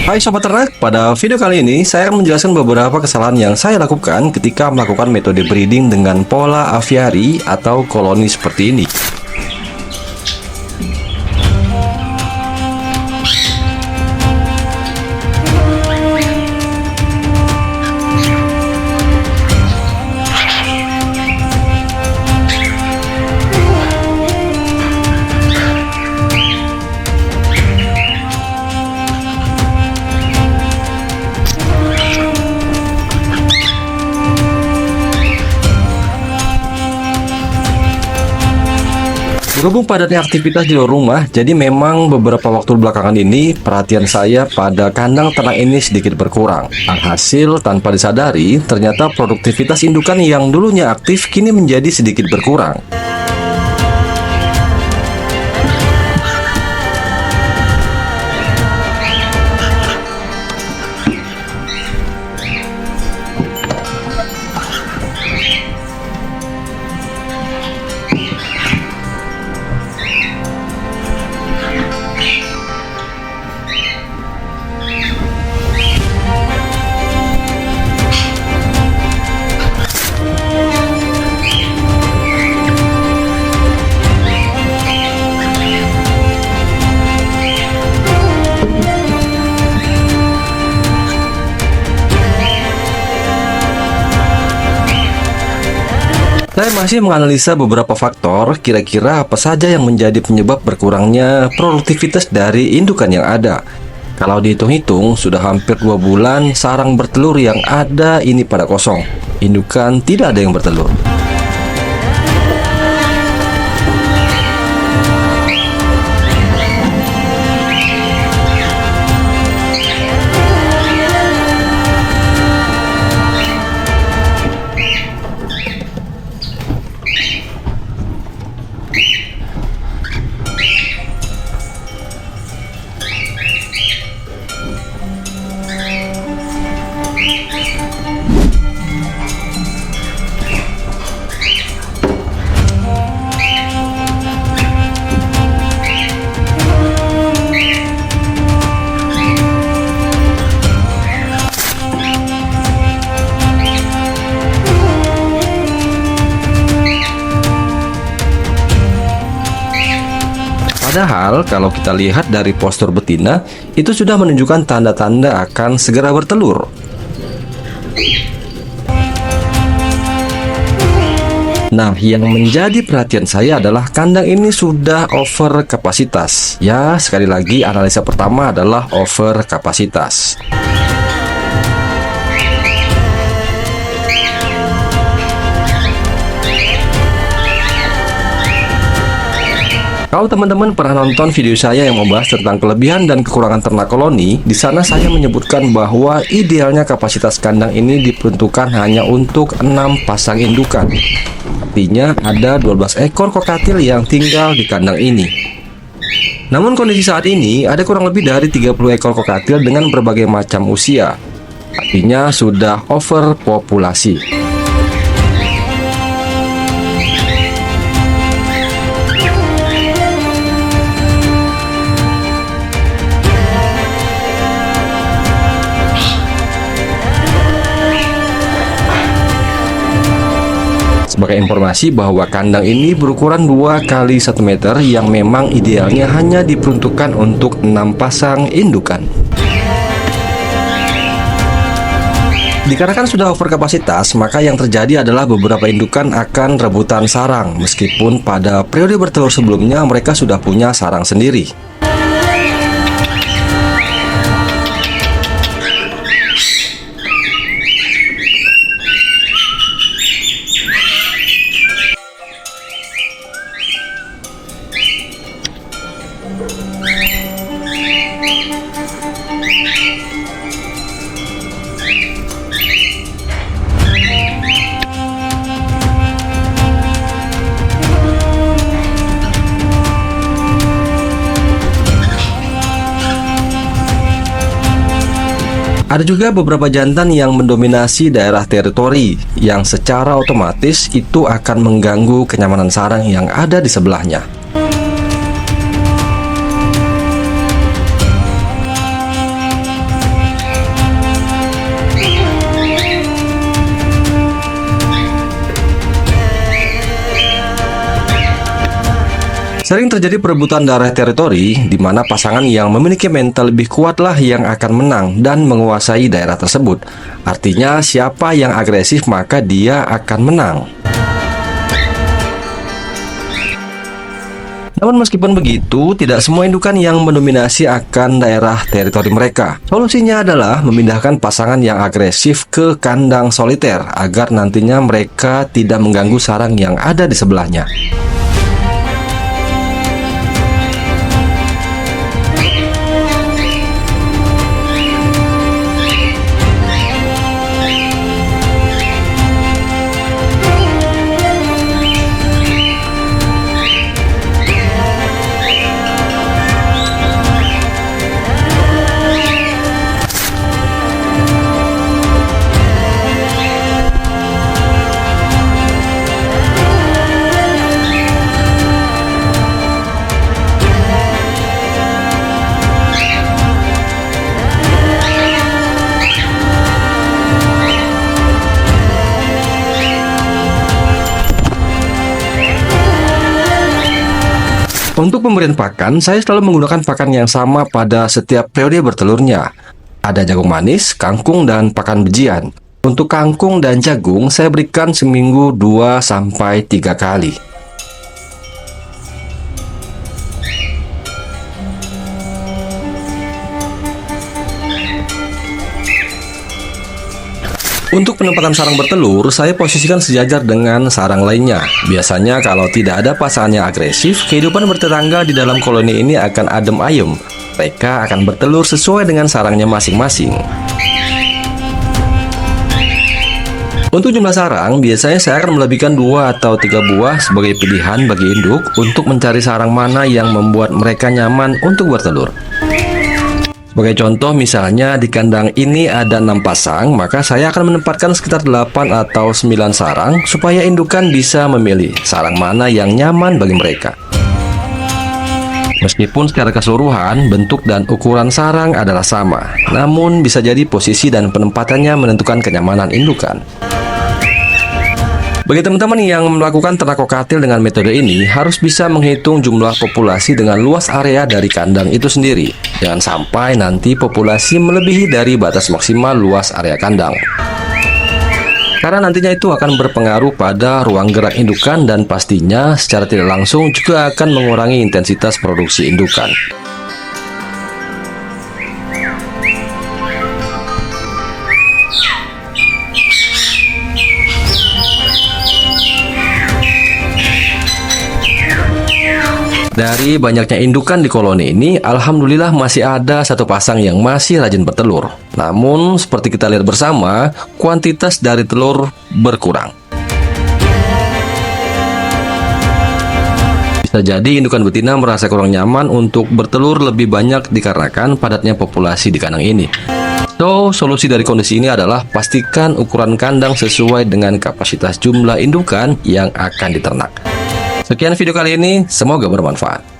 Hai Sobat Ternak, pada video kali ini saya akan menjelaskan beberapa kesalahan yang saya lakukan ketika melakukan metode breeding dengan pola aviari atau koloni seperti ini. Berhubung padatnya aktivitas di luar rumah, jadi memang beberapa waktu belakangan ini perhatian saya pada kandang ternak ini sedikit berkurang. Alhasil, tanpa disadari, ternyata produktivitas indukan yang dulunya aktif kini menjadi sedikit berkurang. Saya masih menganalisa beberapa faktor, kira-kira apa saja yang menjadi penyebab berkurangnya produktivitas dari indukan yang ada. Kalau dihitung-hitung, sudah hampir 2 bulan sarang bertelur yang ada ini pada kosong. Indukan tidak ada yang bertelur. Padahal kalau kita lihat dari postur betina, itu sudah menunjukkan tanda-tanda akan segera bertelur. Nah, yang menjadi perhatian saya adalah kandang ini sudah over kapasitas. Ya, sekali lagi analisa pertama adalah over kapasitas. Kalau teman-teman pernah nonton video saya yang membahas tentang kelebihan dan kekurangan ternak koloni, di sana saya menyebutkan bahwa idealnya kapasitas kandang ini diperuntukkan hanya untuk 6 pasang indukan. Artinya ada 12 ekor kokatil yang tinggal di kandang ini. Namun kondisi saat ini ada kurang lebih dari 30 ekor kokatil dengan berbagai macam usia. Artinya sudah overpopulasi. Sebagai informasi bahwa kandang ini berukuran 2 kali 1 meter yang memang idealnya hanya diperuntukkan untuk 6 pasang indukan. Dikarenakan sudah over kapasitas, maka yang terjadi adalah beberapa indukan akan rebutan sarang, meskipun pada periode bertelur sebelumnya mereka sudah punya sarang sendiri. Ada juga beberapa jantan yang mendominasi daerah teritori, yang secara otomatis itu akan mengganggu kenyamanan sarang yang ada di sebelahnya. Sering terjadi perebutan daerah teritori, di mana pasangan yang memiliki mental lebih kuatlah yang akan menang dan menguasai daerah tersebut. Artinya, siapa yang agresif maka dia akan menang. Namun meskipun begitu, tidak semua indukan yang mendominasi akan daerah teritori mereka. Solusinya adalah memindahkan pasangan yang agresif ke kandang soliter agar nantinya mereka tidak mengganggu sarang yang ada di sebelahnya. Untuk pemberian pakan, saya selalu menggunakan pakan yang sama pada setiap periode bertelurnya. Ada jagung manis, kangkung, dan pakan bijian. Untuk kangkung dan jagung, saya berikan seminggu 2-3 kali. Untuk penempatan sarang bertelur, saya posisikan sejajar dengan sarang lainnya. Biasanya kalau tidak ada pasangan yang agresif, kehidupan bertetangga di dalam koloni ini akan adem ayem. Mereka akan bertelur sesuai dengan sarangnya masing-masing. Untuk jumlah sarang, biasanya saya akan melebihkan 2 atau 3 buah sebagai pilihan bagi induk untuk mencari sarang mana yang membuat mereka nyaman untuk bertelur. Sebagai contoh, misalnya di kandang ini ada 6 pasang, maka saya akan menempatkan sekitar 8 atau 9 sarang supaya indukan bisa memilih sarang mana yang nyaman bagi mereka. Meskipun secara keseluruhan, bentuk dan ukuran sarang adalah sama, namun bisa jadi posisi dan penempatannya menentukan kenyamanan indukan. Bagi teman-teman yang melakukan ternak kokatil dengan metode ini, harus bisa menghitung jumlah populasi dengan luas area dari kandang itu sendiri. Jangan sampai nanti populasi melebihi dari batas maksimal luas area kandang. Karena nantinya itu akan berpengaruh pada ruang gerak indukan dan pastinya secara tidak langsung juga akan mengurangi intensitas produksi indukan. Dari banyaknya indukan di koloni ini, alhamdulillah masih ada 1 pasang yang masih rajin bertelur. Namun, seperti kita lihat bersama, kuantitas dari telur berkurang. Bisa jadi indukan betina merasa kurang nyaman untuk bertelur lebih banyak dikarenakan padatnya populasi di kandang ini. So, solusi dari kondisi ini adalah pastikan ukuran kandang sesuai dengan kapasitas jumlah indukan yang akan diternak. Sekian video kali ini, semoga bermanfaat.